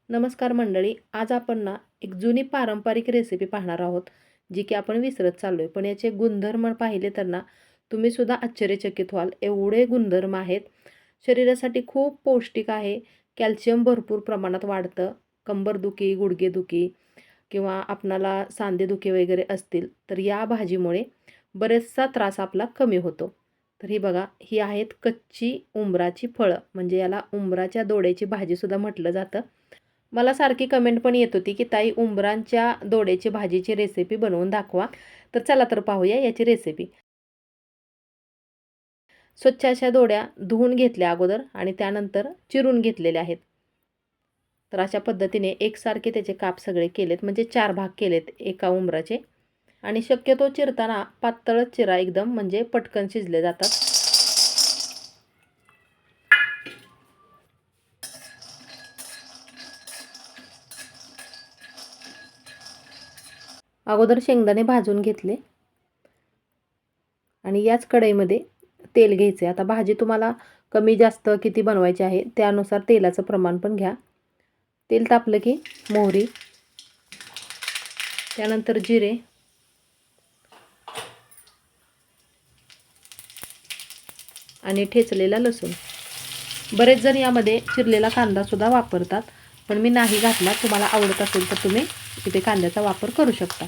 नमस्कार मंडळी. आज आपण ना एक जुनी पारंपरिक रेसिपी पाहणार आहोत, जी की आपण विसरत चाललोय. पण याचे गुणधर्म पाहिले तर ना तुम्ही सुद्धा आश्चर्यचकित व्हाल. एवढे गुणधर्म आहेत. शरीरासाठी खूप पौष्टिक आहे. कॅल्शियम भरपूर प्रमाणात वाढतं. कंबरदुखी, गुडघेदुखी किंवा आपणाला सांधेदुखी वगैरे असतील तर या भाजीमुळे बरेचसा त्रास आपला कमी होतो. तर ही बघा, ही आहेत कच्ची उंबराची फळं, म्हणजे याला उंबराच्या दोड्याची भाजीसुद्धा म्हटलं जातं. मला सारखी कमेंट पण येत होती की ताई उंबरांच्या दोड्याची भाजीची रेसिपी बनवून दाखवा. तर चला तर पाहूया याची रेसिपी. स्वच्छ अशा दोड्या धुवून घेतल्या अगोदर आणि त्यानंतर चिरून घेतलेल्या आहेत. तर अशा पद्धतीने एकसारखे त्याचे काप सगळे केलेत, म्हणजे 4 भाग केलेत एका उंबराचे. आणि शक्यतो चिरताना पातळच चिरा एकदम, म्हणजे पटकन शिजले जातात. अगोदर शेंगदाणे भाजून घेतले आणि याच कढईमध्ये तेल घ्यायचे. आता भाजी तुम्हाला कमी जास्त किती बनवायची आहे त्यानुसार तेलाचं प्रमाण पण घ्या. तेल तापलं की मोहरी, त्यानंतर जिरे, आणि ठेचलेला लसूण. बरेच जण यामध्ये चिरलेला कांदासुद्धा वापरतात, पण मी नाही घातला. तुम्हाला आवडत असेल तर तुम्ही इथे कांद्याचा वापर करू शकता.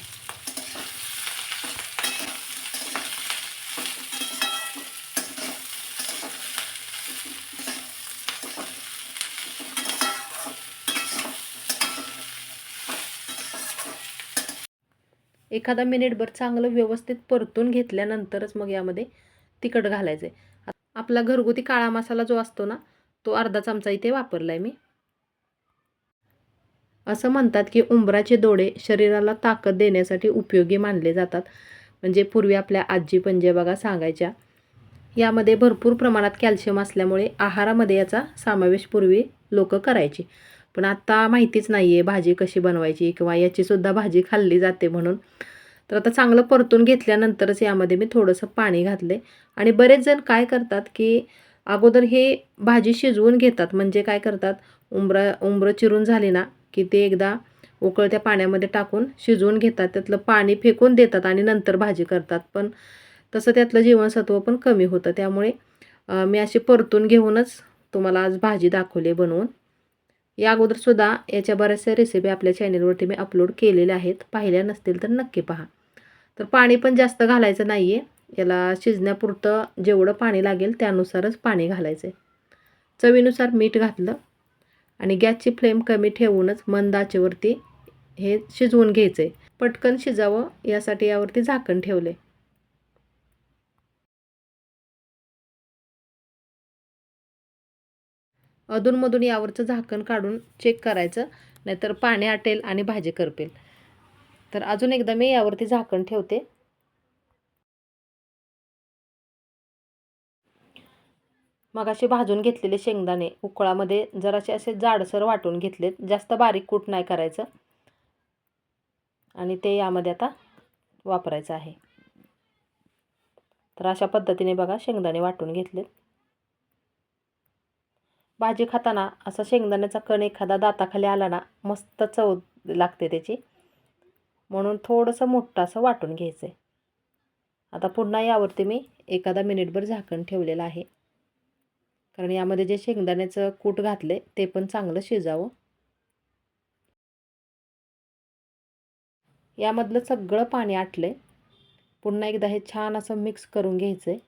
एखादा मिनिटभर चांगलं व्यवस्थित परतून घेतल्यानंतरच मग यामध्ये तिखट घालायचे. आपला घरगुती काळा मसाला जो असतो ना, तो अर्धा चमचा इथे वापरलाय मी. असं म्हणतात की उंबराचे दोडे शरीराला ताकद देण्यासाठी उपयोगी मानले जातात. म्हणजे पूर्वी आपल्या आजी पणजी बघा सांगायच्या. यामध्ये भरपूर प्रमाणात कॅल्शियम असल्यामुळे आहारामध्ये याचा समावेश पूर्वी लोक करायची. पण आता माहितीच नाही आहे भाजी कशी बनवायची किंवा याचीसुद्धा भाजी खाल्ली जाते म्हणून. तर आता चांगलं परतून घेतल्यानंतरच यामध्ये मी थोडंसं पाणी घातले. आणि बरेच जण काय करतात की अगोदर हे भाजी शिजवून घेतात. म्हणजे काय करतात, उंबरं चिरून झाली ना की ते एकदा उकळत्या पाण्यामध्ये टाकून शिजवून घेतात. त्यातलं पाणी फेकून देतात आणि नंतर भाजी करतात. पण तसं त्यातलं जीवनसत्व पण कमी होतं. त्यामुळे मी अशी परतून घेऊनच तुम्हाला आज भाजी दाखवली बनवून. या अगोदरसुद्धा याच्या बऱ्याचशा रेसिपी आपल्या चॅनलवरती मी अपलोड केलेल्या आहेत. पाहिल्या नसतील तर नक्की पहा. तर पाणी पण जास्त घालायचं नाही आहे. याला शिजण्यापुरतं जेवढं पाणी लागेल त्यानुसारच पाणी घालायचं आहे. चवीनुसार मीठ घातलं आणि गॅसची फ्लेम कमी ठेवूनच मंद आचेवरती हे शिजवून घ्यायचं आहे. पटकन शिजावं यासाठी यावरती झाकण ठेवले. अधूनमधून यावरचं झाकण काढून चेक करायचं, नाहीतर पाणी आटेल आणि भाजी करपेल. तर अजून एकदा मी यावरती झाकण ठेवते. मग असे भाजून घेतलेले शेंगदाणे उकळामध्ये जरासे असे जाडसर वाटून घेतलेत. जास्त बारीक कूट नाही करायचं. आणि ते यामध्ये आता वापरायचं आहे. तर अशा पद्धतीने बघा शेंगदाणे वाटून घेतलेत. भाजी खाताना असा शेंगदाण्याचा कण एखादा दाताखाली आला ना, मस्त चव लागते त्याची. म्हणून थोडंसं मोठं असं वाटून घ्यायचं आहे. आता पुन्हा यावरती मी एखादा मिनिटभर झाकण ठेवलेलं आहे. कारण यामध्ये जे शेंगदाण्याचं कूट घातले ते पण चांगलं शिजावं. यामधलं सगळं पाणी आटले. पुन्हा एकदा हे छान असं मिक्स करून घ्यायचं आहे.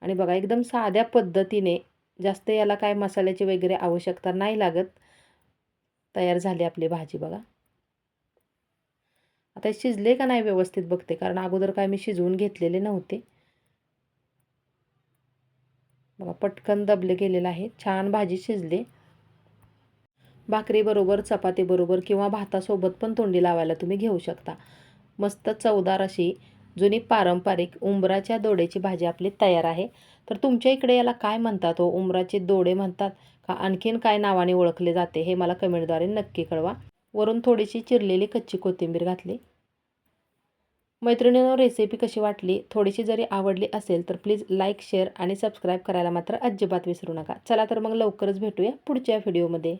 आणि बघा एकदम साध्या पद्धतीने, जास्त याला काय मसाल्याची वगैरे आवश्यकता नाही लागत, तयार झाली आपली भाजी बघा. आता शिजले का नाही व्यवस्थित बघते, कारण अगोदर काय मी शिजवून घेतलेले नव्हते. बघा पटकन दबले गेलेलं आहे. छान भाजी शिजली. भाकरीबरोबर, चपातीबरोबर किंवा भातासोबत पण तोंडी लावायला तुम्ही घेऊ शकता. मस्त चवदार अशी जुनी पारंपरिक उंबराच्या दोड्याची भाजी आपली तयार आहे. तर तुमच्या इकडे याला काय म्हणतात हो? उंबराचे दोडे म्हणतात का आणखीन काय नावाने ओळखले जाते हे मला कमेंटद्वारे नक्की कळवा. वरून थोडीशी चिरलेली कच्ची कोथिंबीर घातली. मैत्रिणींनो, रेसिपी कशी वाटली? थोडीशी जरी आवडली असेल तर प्लीज लाईक, शेअर आणि सबस्क्राईब करायला मात्र अजिबात विसरू नका. चला तर मग लवकरच भेटूया पुढच्या व्हिडिओमध्ये.